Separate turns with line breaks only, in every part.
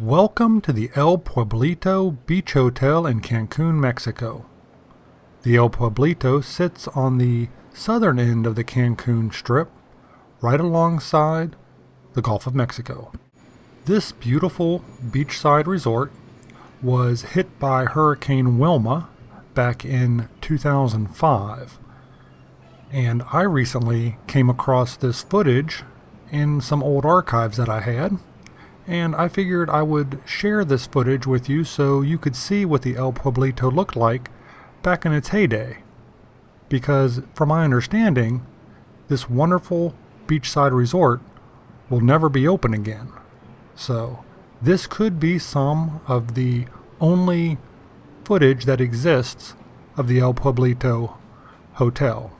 Welcome to the El Pueblito Beach Hotel in Cancun, Mexico. The El Pueblito sits on the southern end of the Cancun Strip, right alongside the Gulf of Mexico. This beautiful beachside resort was hit by Hurricane Wilma back in 2005, and I recently came across this footage in some old archives that I had. And I figured I would share this footage with you so you could see what the El Pueblito looked like back in its heyday. Because, from my understanding, this wonderful beachside resort will never be open again. So, this could be some of the only footage that exists of the El Pueblito Hotel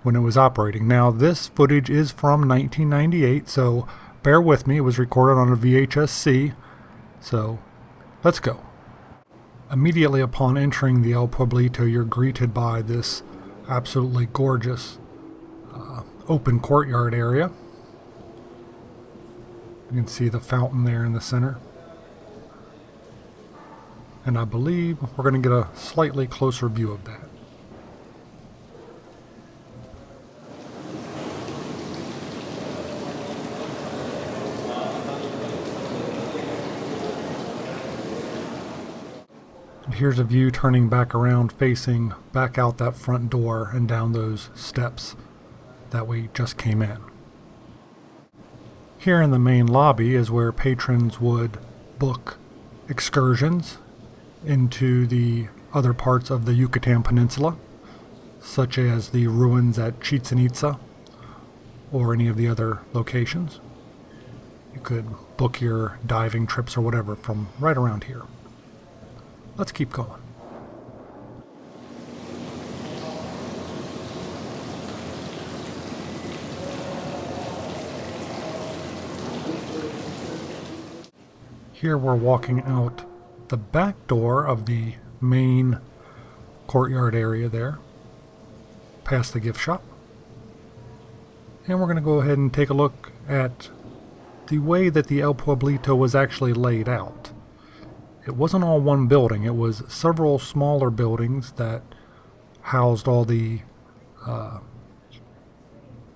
when it was operating. Now, this footage is from 1998, so bear with me, it was recorded on a VHS-C, so let's go. Immediately upon entering the El Pueblito, you're greeted by this absolutely gorgeous open courtyard area. You can see the fountain there in the center. And I believe we're going to get a slightly closer view of that. Here's a view turning back around, facing back out that front door and down those steps that we just came in. Here in the main lobby is where patrons would book excursions into the other parts of the Yucatan Peninsula, such as the ruins at Chichen Itza or any of the other locations. You could book your diving trips or whatever from right around here. Let's keep going. Here we're walking out the back door of the main courtyard area there, past the gift shop. And we're going to go ahead and take a look at the way that the El Pueblito was actually laid out. It wasn't all one building. It was several smaller buildings that housed all the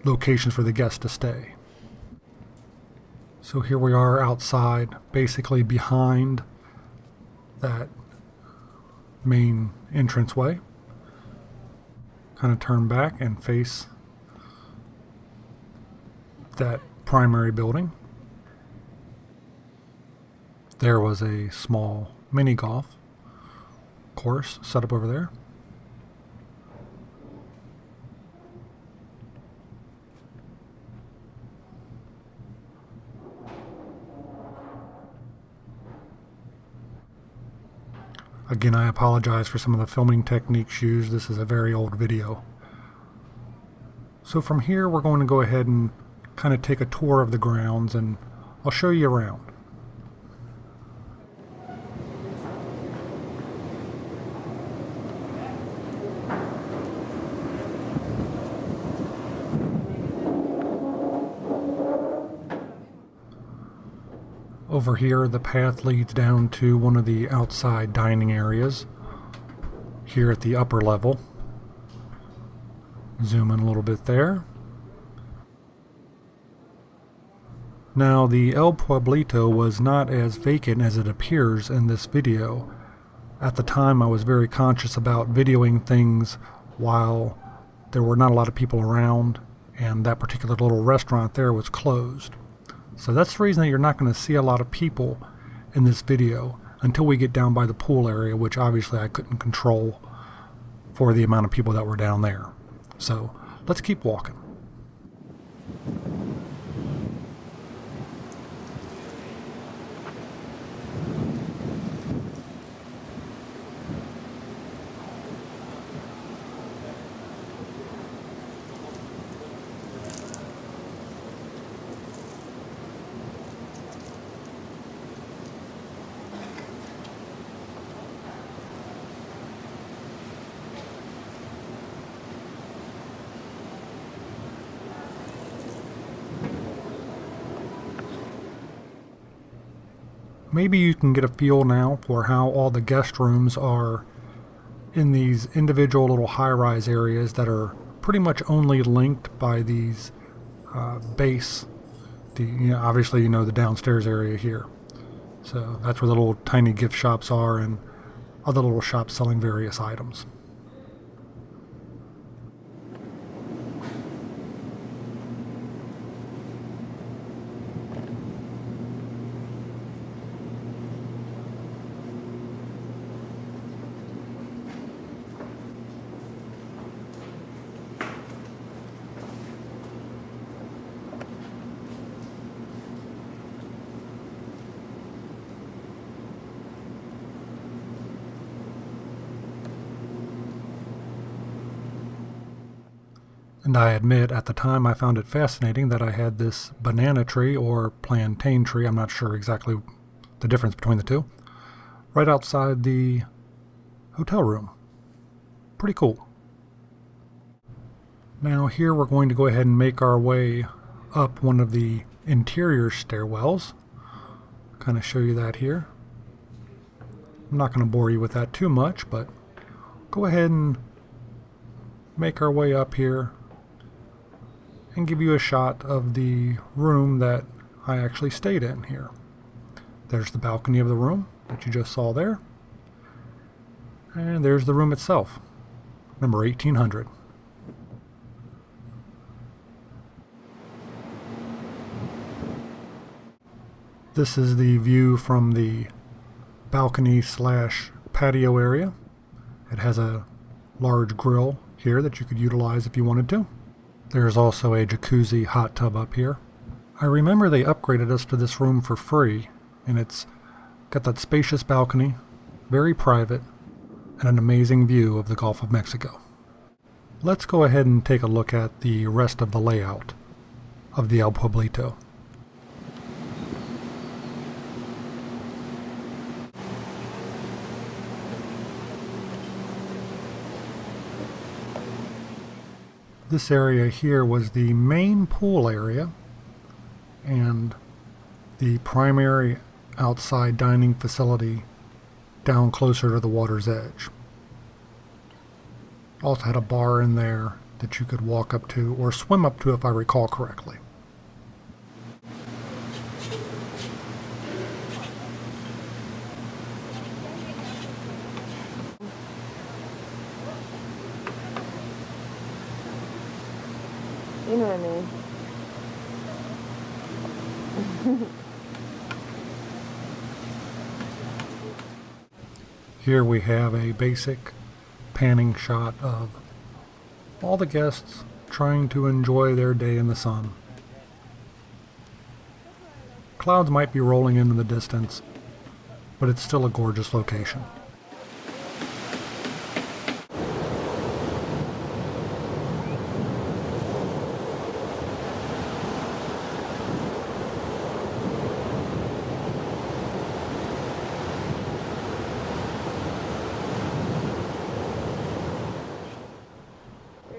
locations for the guests to stay. So here we are outside, basically behind that main entranceway. Kind of turn back and face that primary building. There was a small mini golf course set up over there. Again, I apologize for some of the filming techniques used. This is a very old video. So from here, we're going to go ahead and kind of take a tour of the grounds, and I'll show you around. Over here, the path leads down to one of the outside dining areas here at the upper level. Zoom in a little bit there. Now, the El Pueblito was not as vacant as it appears in this video. At the time, I was very conscious about videoing things while there were not a lot of people around, and that particular little restaurant there was closed. So that's the reason that you're not going to see a lot of people in this video until we get down by the pool area, which obviously I couldn't control for the amount of people that were down there. So let's keep walking. Maybe you can get a feel now for how all the guest rooms are in these individual little high-rise areas that are pretty much only linked by these base. Obviously, the downstairs area here. So that's where the little tiny gift shops are and other little shops selling various items. And I admit, at the time I found it fascinating that I had this banana tree or plantain tree, I'm not sure exactly the difference between the two, right outside the hotel room. Pretty cool. Now here we're going to go ahead and make our way up one of the interior stairwells. Kind of show you that here. I'm not going to bore you with that too much, but go ahead and make our way up here and give you a shot of the room that I actually stayed in here. There's the balcony of the room that you just saw there. And there's the room itself, number 1800. This is the view from the balcony / patio area. It has a large grill here that you could utilize if you wanted to. There's also a jacuzzi hot tub up here. I remember they upgraded us to this room for free, and it's got that spacious balcony, very private, and an amazing view of the Gulf of Mexico. Let's go ahead and take a look at the rest of the layout of the El Pueblito. This area here was the main pool area and the primary outside dining facility down closer to the water's edge. Also had a bar in there that you could walk up to or swim up to if I recall correctly.
You know what I mean.
Here we have a basic panning shot of all the guests trying to enjoy their day in the sun. Clouds might be rolling in the distance, but it's still a gorgeous location.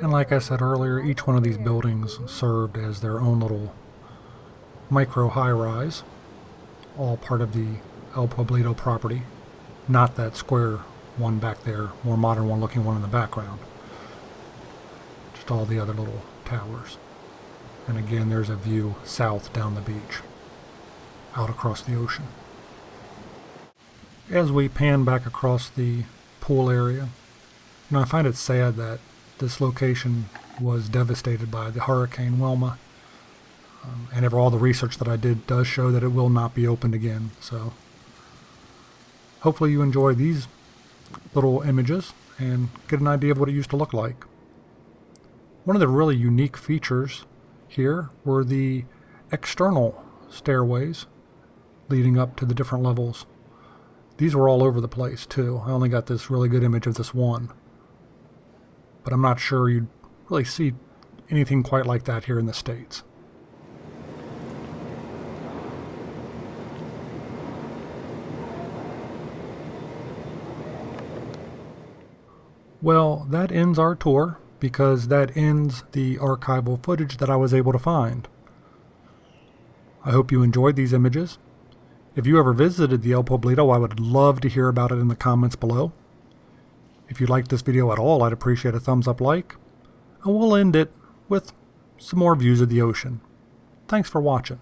And like I said earlier, each one of these buildings served as their own little micro high-rise, all part of the El Pueblito property, not that square one back there, more modern one looking one in the background. Just all the other little towers. And again, there's a view south down the beach, out across the ocean. As we pan back across the pool area, I find it sad that this location was devastated by the Hurricane Wilma, and all the research that I did does show that it will not be opened again. So hopefully you enjoy these little images and get an idea of what it used to look like. One of the really unique features here were the external stairways leading up to the different levels. These were all over the place too. I only got this really good image of this one, but I'm not sure you'd really see anything quite like that here in the States. Well, that ends our tour because that ends the archival footage that I was able to find. I hope you enjoyed these images. If you ever visited the El Pueblito, I would love to hear about it in the comments below. If you liked this video at all, I'd appreciate a thumbs up like, and we'll end it with some more views of the ocean. Thanks for watching.